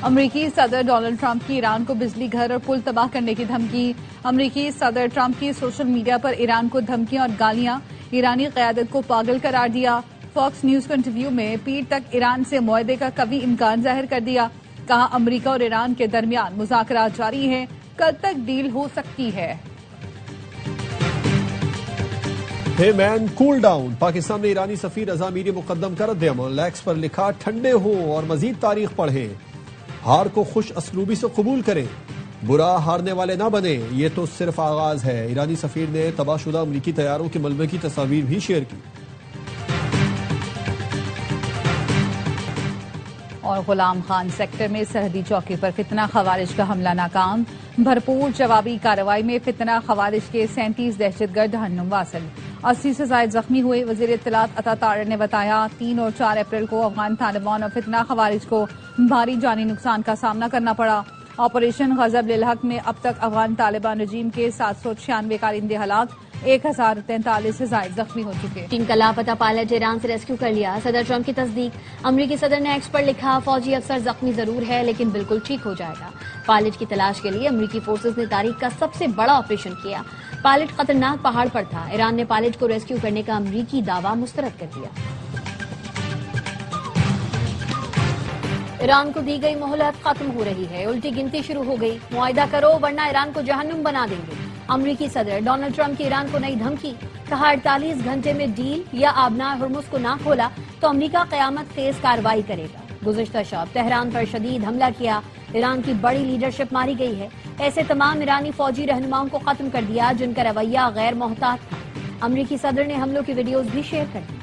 امریکی صدر Donald Trump کی ایران کو بجلی گھر اور پل تباہ کرنے کی دھمکی۔ امریکی صدر ٹرمپ کی سوشل میڈیا پر ایران کو دھمکیاں اور گالیاں، ایرانی قیادت کو پاگل قرار دیا۔ فاکس نیوز کو انٹرویو میں پیر تک ایران سے معاہدے کا قوی امکان ظاہر کر دیا۔ کہا امریکہ اور ایران کے درمیان مذاکرات جاری ہیں، کل تک ڈیل ہو سکتی ہے۔ ہے مین کول ڈاؤن، پاکستان میں ایرانی سفیر رضا میری مقدم کا رد عمل، ایکس پر لکھا ٹھنڈے ہوں اور مزید تاریخ پڑھیں، ہار کو خوش اسلوبی سے قبول کریں، برا ہارنے والے نہ بنیں، یہ تو صرف آغاز ہے۔ ایرانی سفیر نے تباہ شدہ امریکی طیاروں کے ملبے کی تصاویر بھی شیئر کی۔ اور غلام خان سیکٹر میں سرحدی چوکی پر فتنہ خوارج کا حملہ ناکام، بھرپور جوابی کارروائی میں فتنہ خوارج کے 37 دہشت گرد جہنم واصل، 80 سے زائد زخمی ہوئے۔ وزیر اطلاعات عطا طاہر نے بتایا 3 اور 4 اپریل کو افغان طالبان اور فتنہ خوارج کو بھاری جانی نقصان کا سامنا کرنا پڑا۔ آپریشن غضب للحق میں اب تک افغان طالبان رجیم کے 796 کارندے ہلاک، 1043 سے زائد زخمی ہو چکے۔ چین کا لاپتہ پائلٹ ایران سے ریسکیو کر لیا، صدر ٹرمپ کی تصدیق۔ امریکی صدر نے ایکس پر لکھا فوجی افسر زخمی ضرور ہے لیکن بالکل ٹھیک ہو جائے گا۔ پائلٹ کی تلاش کے لیے امریکی فورسز نے تاریخ کا سب سے بڑا آپریشن کیا۔ پائلٹ خطرناک پہاڑ پر تھا، ایران نے پائلٹ کو ریسکیو کرنے کا امریکی دعویٰ مسترد کر دیا۔ ایران کو دی گئی مہلت ختم ہو رہی ہے، الٹی گنتی شروع ہو گئی، معاہدہ کرو ورنہ ایران کو جہنم بنا دیں گے۔ امریکی صدر ڈونلڈ ٹرمپ کی ایران کو نئی دھمکی، کہا 48 گھنٹے میں ڈیل یا آبنائے ہرمز کو نہ کھولا تو امریکہ قیامت خیز کارروائی کرے گا۔ گزشتہ شب تہران پر شدید حملہ کیا، ایران کی بڑی لیڈرشپ ماری گئی ہے، ایسے تمام ایرانی فوجی رہنماؤں کو ختم کر دیا جن کا رویہ غیر محتاط تھا۔ امریکی صدر نے حملوں کی ویڈیوز بھی شیئر کر دی۔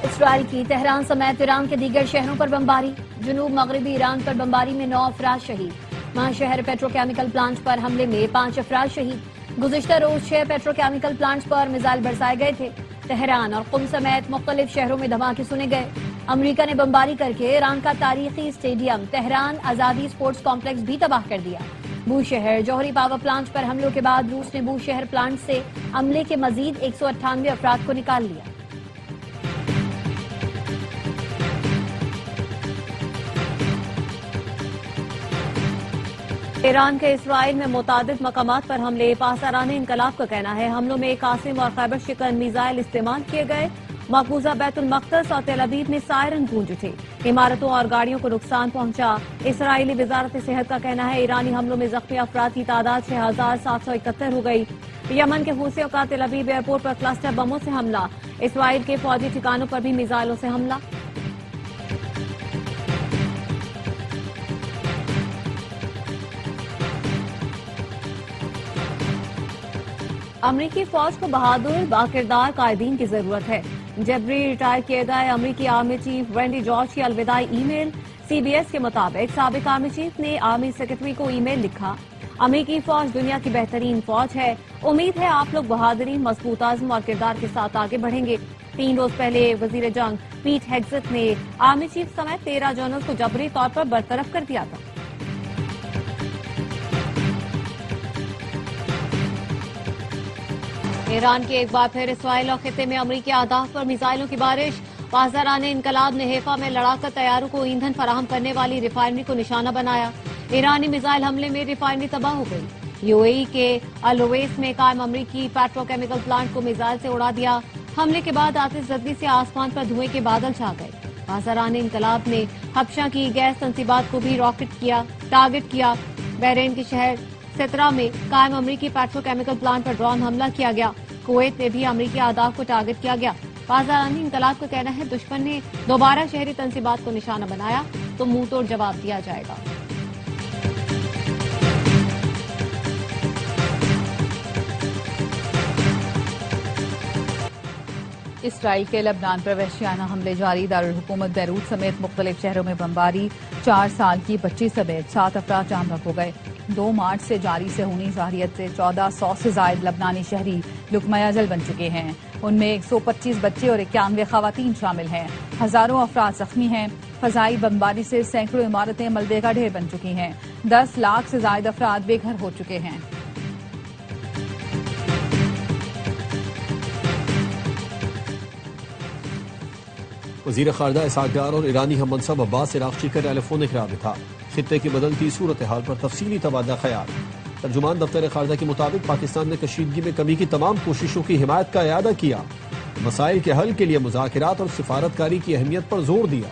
اسرائیل کی تہران سمیت ایران کے دیگر شہروں پر بمباری، جنوب مغربی ایران پر بمباری میں 9 افراد شہید، وہاں شہر پیٹروکیمیکل پلانٹ پر حملے میں 5 افراد شہید۔ گزشتہ روز 6 پیٹروکیمیکل پلانٹس پر میزائل برسائے گئے تھے۔ تہران اور قم سمیت مختلف شہروں میں دھماکے سنے گئے۔ امریکہ نے بمباری کر کے ایران کا تاریخی اسٹیڈیم تہران آزادی اسپورٹس کمپلیکس بھی تباہ کر دیا۔ بوشہر جوہری پاور پلانٹ پر حملوں کے بعد روس نے بوشہر پلانٹ سے عملے کے مزید 198 افراد کو نکال لیا۔ ایران کے اسرائیل میں متعدد مقامات پر حملے، پاسداران انقلاب کا کہنا ہے حملوں میں قاسم اور خیبر شکن میزائل استعمال کیے گئے۔ مقبوضہ بیت المقدس اور تل ابیب میں سائرن گونج اٹھے، عمارتوں اور گاڑیوں کو نقصان پہنچا۔ اسرائیلی وزارت صحت کا کہنا ہے ایرانی حملوں میں زخمی افراد کی تعداد 6771 ہو گئی۔ یمن کے حوثیوں کا تل ابیب ایئرپورٹ پر کلسٹر بموں سے حملہ، اسرائیل کے فوجی ٹھکانوں پر بھی میزائلوں سے حملہ۔ امریکی فوج کو بہادر باکردار قائدین کی ضرورت ہے، جبری ریٹائر کیے گئے امریکی آرمی چیف رینڈی جارج کی الوداعی ای میل۔ سی بی ایس کے مطابق سابق آرمی چیف نے آرمی سیکرٹری کو ای میل لکھا، امریکی فوج دنیا کی بہترین فوج ہے، امید ہے آپ لوگ بہادری، مضبوط عزم اور کردار کے ساتھ آگے بڑھیں گے۔ 3 روز پہلے وزیر جنگ پیٹ ہیگزت نے آرمی چیف سمیت 13 جنرلز کو جبری طور پر برطرف کر دیا تھا۔ ایران کے ایک بار پھر اسرائیل اور خطے میں امریکی اہداف پر میزائلوں کی بارش، پاسداران انقلاب نے حیفا میں لڑاکا طیاروں کو ایندھن فراہم کرنے والی ریفائنری کو نشانہ بنایا، ایرانی میزائل حملے میں ریفائنری تباہ ہو گئی۔ یو اے ای کے الویس میں قائم امریکی پیٹروکیمیکل پلانٹ کو میزائل سے اڑا دیا، حملے کے بعد آتش زدگی سے آسمان پر دھوئیں کے بادل چھا گئے۔ پاسداران انقلاب نے حبشہ کی گیس تنصیبات کو بھی ٹارگٹ کیا، بحرین کے شہر سترا میں قائم امریکی پیٹروکیمیکل پلانٹ پر ڈرون حملہ کیا گیا، کویت میں بھی امریکی اہداف کو ٹارگٹ کیا گیا۔ پاسداران انقلاب کا کہنا ہے دشمن نے دوبارہ شہری تنصیبات کو نشانہ بنایا تو منہ توڑ جواب دیا جائے گا۔ اسرائیل کے لبنان پر وحشیانہ حملے جاری، دارالحکومت بیروت سمیت مختلف شہروں میں بمباری، 4 سال کی بچی سمیت 7 افراد جاں بحق ہو گئے۔ 2 مارچ سے جاری صہیونی ظاہریت سے 1400 سے زائد لبنانی شہری لقمہ اجل بن چکے ہیں، ان میں 125 بچے اور 91 خواتین شامل ہیں، ہزاروں افراد زخمی ہیں۔ فضائی بمباری سے سینکڑوں عمارتیں ملبے کا ڈھیر بن چکی ہیں، 10 لاکھ سے زائد افراد بے گھر ہو چکے ہیں۔ وزیر خارجہ اسحاق ڈار اور ایرانی ہم منصب عباس عراقچی کا ٹیلی فونک رابطہ، خطے کی بدلتی صورتحال پر تفصیلی تبادلہ خیال۔ ترجمان دفتر خارجہ کے مطابق پاکستان نے کشیدگی میں کمی کی تمام کوششوں کی حمایت کا اعادہ کیا، مسائل کے حل کے لیے مذاکرات اور سفارتکاری کی اہمیت پر زور دیا۔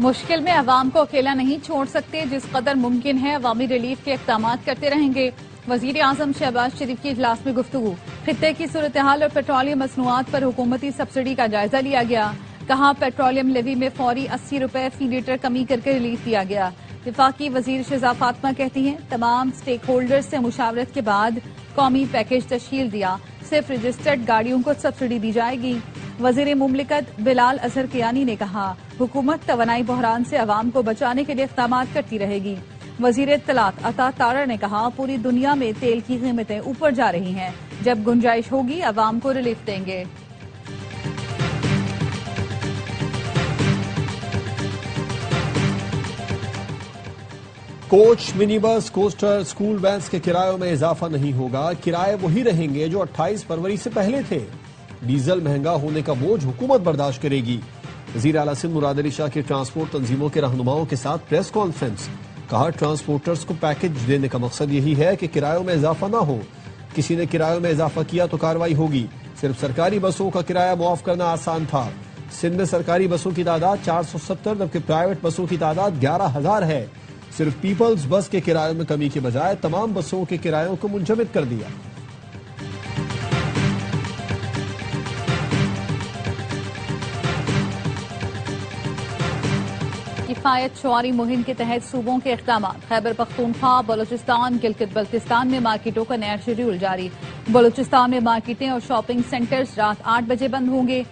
مشکل میں عوام کو اکیلا نہیں چھوڑ سکتے، جس قدر ممکن ہے عوامی ریلیف کے اقدامات کرتے رہیں گے۔ وزیر اعظم شہباز شریف کی اجلاس میں گفتگو، خطے کی صورتحال اور پیٹرولیم مصنوعات پر حکومتی سبسڈی کا جائزہ لیا گیا۔ کہا پیٹرولیم لیوی میں فوری 80 روپے فی لیٹر کمی کر کے ریلیف دیا گیا۔ وفاقی وزیر شہزاد فاطمہ کہتی ہیں تمام سٹیک ہولڈرز سے مشاورت کے بعد قومی پیکج تشکیل دیا، صرف رجسٹرڈ گاڑیوں کو سبسڈی دی جائے گی۔ وزیر مملکت بلال اظہر کیانی نے کہا حکومت توانائی بحران سے عوام کو بچانے کے لیے اقدامات کرتی رہے گی۔ وزیر اطلاعات عطا تارڑ نے کہا پوری دنیا میں تیل کی قیمتیں اوپر جا رہی ہیں، جب گنجائش ہوگی عوام کو ریلیف دیں گے۔ کوچ، منی بس، کوسٹر، اسکول وینس کے کرایوں میں اضافہ نہیں ہوگا، کرائے وہی رہیں گے جو 28 فروری سے پہلے تھے۔ ڈیزل مہنگا ہونے کا بوجھ حکومت برداشت کرے گی۔ وزیر اعلیٰ سندھ مراد علی شاہ کی ٹرانسپورٹ تنظیموں کے رہنماؤں کے ساتھ پریس کانفرنس، کہا ٹرانسپورٹرز کو پیکج دینے کا مقصد یہی ہے کہ کرایوں میں اضافہ نہ ہو، کسی نے کرایوں میں اضافہ کیا تو کارروائی ہوگی۔ صرف سرکاری بسوں کا کرایہ معاف کرنا آسان تھا۔ سندھ میں سرکاری بسوں کی تعداد 470 جبکہ پرائیویٹ بسوں کی تعداد 11,000 ہے۔ صرف پیپلز بس کے کرایوں میں کمی کے بجائے تمام بسوں کے کرایوں کو منجمد کر دیا۔ کفایت شعاری مہم کے تحت صوبوں کے اقدامات، خیبر پختونخوا، بلوچستان، گلگت بلتستان میں مارکیٹوں کا نیا شیڈول جاری۔ بلوچستان میں مارکیٹیں اور شاپنگ سینٹرز رات 8 بجے بند ہوں گے۔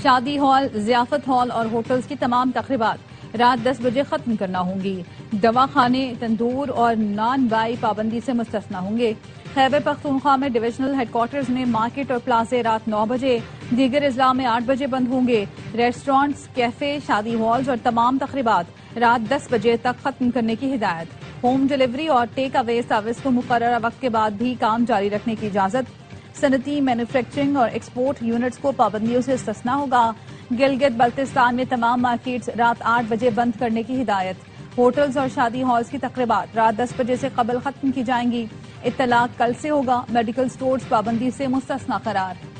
شادی ہال، ضیافت ہال اور ہوٹلز کی تمام تقریبات رات 10 بجے ختم کرنا ہوں گی۔ دواخانے، تندور اور نان بائی پابندی سے مستثنی ہوں گے۔ خیبر پختونخوا میں ڈویژنل ہیڈ کوارٹرز میں مارکیٹ اور پلازے رات 9 بجے، دیگر اضلاع میں 8 بجے بند ہوں گے۔ ریسٹورانٹس، کیفے، شادی ہالز اور تمام تقریبات رات 10 بجے تک ختم کرنے کی ہدایت۔ ہوم ڈیلیوری اور ٹیک اوے سروس کو مقررہ وقت کے بعد بھی کام جاری رکھنے کی اجازت۔ صنعتی، مینوفیکچرنگ اور ایکسپورٹ یونٹس کو پابندیوں سے استثناء ہوگا۔ گلگت بلتستان میں تمام مارکیٹس رات 8 بجے بند کرنے کی ہدایت۔ ہوٹلز اور شادی ہالز کی تقریبات رات 10 بجے سے قبل ختم کی جائیں گی۔ اطلاق کل سے ہوگا۔ میڈیکل سٹورز پابندی سے مستثنیٰ قرار۔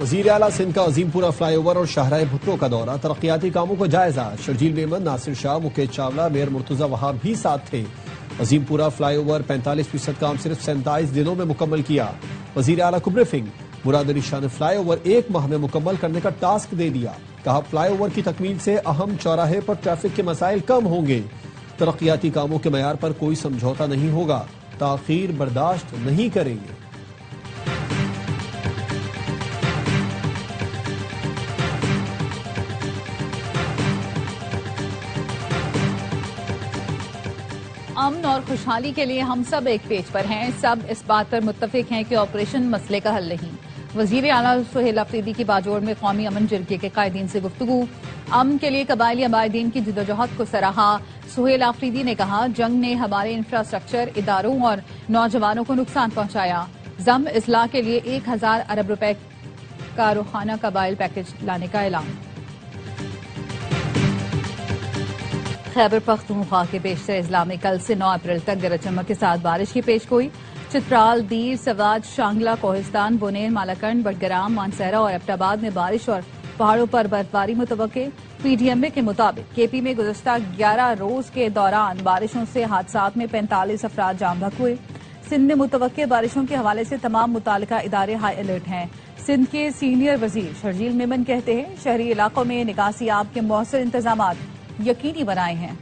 وزیر اعلیٰ سندھ کا عظیم پورہ فلائی اوور اور شاہراہ بھٹو کا دورہ، ترقیاتی کاموں کا جائزہ۔ شرجیل میمن، ناصر شاہ، مکیش چاولہ، میئر مرتضی وہاب بھی ساتھ تھے۔ عظیم پورہ فلائی اوور 45% کام صرف 47 دنوں میں مکمل کیا۔ وزیر اعلیٰ کو بریفنگ، مراد علی شاہ نے فلائی اوور 1 ماہ میں مکمل کرنے کا ٹاسک دے دیا۔ کہا فلائی اوور کی تکمیل سے اہم چوراہے پر ٹریفک کے مسائل کم ہوں گے۔ ترقیاتی کاموں کے معیار پر کوئی سمجھوتا نہیں ہوگا، تاخیر برداشت نہیں کریں گے۔ امن اور خوشحالی کے لیے ہم سب ایک پیج پر ہیں، سب اس بات پر متفق ہیں کہ آپریشن مسئلے کا حل نہیں۔ وزیر اعلیٰ سہیل آفریدی کی باجوڑ میں قومی امن جرگے کے قائدین سے گفتگو، امن کے لیے قبائلی عمائدین کی جدوجہد کو سراہا۔ سہیل آفریدی نے کہا جنگ نے ہمارے انفراسٹرکچر، اداروں اور نوجوانوں کو نقصان پہنچایا۔ ضم اصلاح کے لیے 1000 ارب روپے کا روحانہ قبائل پیکج لانے کا اعلان۔ خیبر پختونخوا کے بیشتر اضلاع میں کل سے 9 اپریل تک گرج چمک کے ساتھ بارش کی پیشگوئی۔ چترال، دیر، سوات، شانگلہ، کوہستان، بونیر، مالاکنڈ، بٹگرام، مانسہرہ اور ایبٹ آباد میں بارش اور پہاڑوں پر برفباری متوقع۔ پی ڈی ایم اے کے مطابق کے پی میں گزشتہ 11 روز کے دوران بارشوں سے حادثات میں 45 افراد جاں بحق ہوئے۔ سندھ میں متوقع بارشوں کے حوالے سے تمام متعلقہ ادارے ہائی الرٹ ہیں۔ سندھ کے سینئر وزیر شرجیل میمن کہتے ہیں شہری علاقوں میں نکاسی آب کے مؤثر انتظامات یقینی بنائے ہیں۔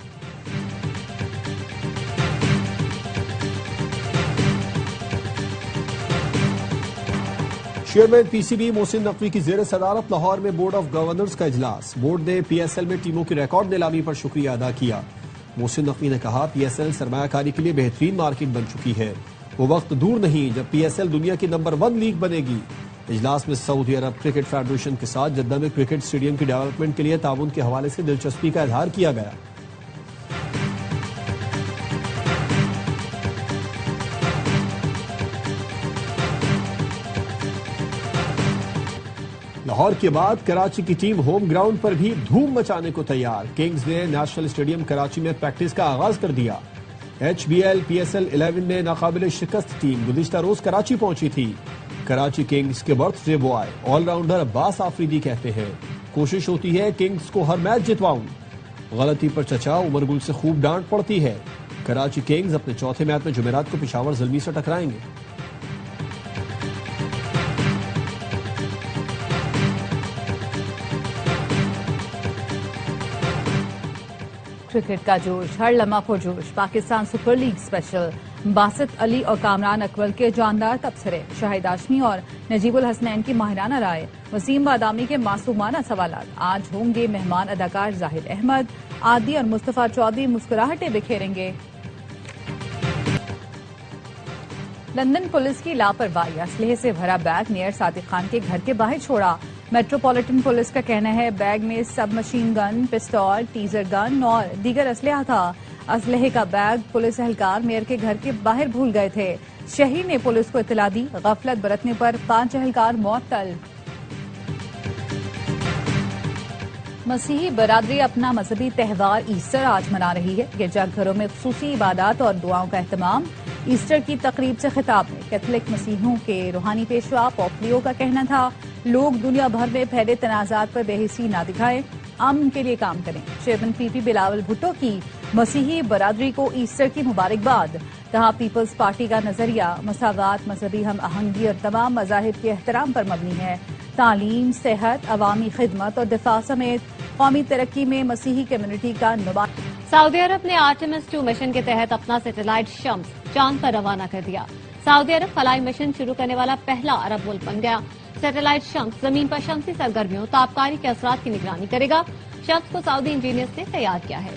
Chairman P C B Mohsin Naqvi کی زیر صدارت لاہور میں بورڈ آف گورنرز کا اجلاس، بورڈ نے پی ایس ایل میں ٹیموں کی ریکارڈ نیلامی پر شکریہ ادا کیا۔ محسن نقوی نے کہا پی ایس ایل سرمایہ کاری کے لیے بہترین مارکیٹ بن چکی ہے، وہ وقت دور نہیں جب پی ایس ایل دنیا کی نمبر 1 لیگ بنے گی۔ اجلاس میں سعودی عرب کرکٹ فیڈریشن کے ساتھ جدہ میں کرکٹ اسٹیڈیم کی ڈیولپمنٹ کے لیے تعاون کے حوالے سے دلچسپی کا اظہار کیا گیا۔ لاہور کے بعد کراچی کی ٹیم ہوم گراؤنڈ پر بھی دھوم مچانے کو تیار۔ کنگز نے نیشنل اسٹیڈیم کراچی میں پریکٹس کا آغاز کر دیا۔ H B L P S L 11 میں ناقابل شکست ٹیم گزشتہ روز کراچی پہنچی تھی۔ کراچی کنگز کے birthday boy all rounder Abbas Afridi کہتے ہیں کوشش ہوتی ہے کنگز کو ہر میچ جتواؤں، غلطی پر چچا عمر گل سے خوب ڈانٹ پڑتی ہے۔ کراچی کنگز اپنے چوتھے میچ میں جمعرات کو پشاور زلمی سے ٹکرائیں گے۔ کرکٹ کا جوش، ہر لمحہ پرجوش۔ Pakistan super league special, Basit Ali اور کامران اکمل کے جاندار تبصرے، شاہد ہاشمی اور نجیب الحسنین کی ماہرانہ رائے، وسیم بادامی کے معصومانہ سوالات۔ آج ہوں گے مہمان اداکار زاہد احمد، عادی اور مصطفیٰ چودھری مسکراہٹیں بکھیریں گے۔ لندن پولیس کی لاپرواہی، اسلحے سے بھرا بیگ میئر صادق خان کے گھر کے باہر چھوڑا۔ میٹروپولیٹن پولیس کا کہنا ہے بیگ میں سب مشین گن، پستول، ٹیزر گن اور دیگر اسلحہ تھا۔ اسلحے کا بیگ پولیس اہلکار میئر کے گھر کے باہر بھول گئے تھے۔ شہری نے پولیس کو اطلاع دی، غفلت برتنے پر 5 اہلکار معطل۔ مسیحی برادری اپنا مذہبی تہوار ایسٹر آج منا رہی ہے۔ گرجا گھروں میں خصوصی عبادات اور دعاؤں کا اہتمام۔ ایسٹر کی تقریب سے خطاب میں کیتھولک مسیحیوں کے روحانی پیشوا پوپ لیو کا کہنا تھا لوگ دنیا بھر میں پھیلے تنازعات پر بے حسی نہ دکھائیں، امن کے لیے کام کریں۔ چیئرمین پی پی بلاول بھٹو کی مسیحی برادری کو ایسٹر کی مبارکباد، کہا پیپلز پارٹی کا نظریہ مساوات، مذہبی ہم آہنگی اور تمام مذاہب کے احترام پر مبنی ہے۔ تعلیم، صحت، عوامی خدمت اور دفاع سمیت قومی ترقی میں مسیحی کمیونٹی کا نمایاں۔ سعودی عرب نے آرٹیمس 2 مشن کے تحت اپنا سیٹلائٹ شمس چاند پر روانہ کر دیا۔ سعودی عرب خلائی مشن شروع کرنے والا پہلا عرب ملک بن گیا۔ سیٹلائٹ شمس زمین پر شمسی سرگرمیوں، تابکاری کے اثرات کی نگرانی کرے گا۔ شمس کو سعودی انجینئرز نے تیار کیا ہے۔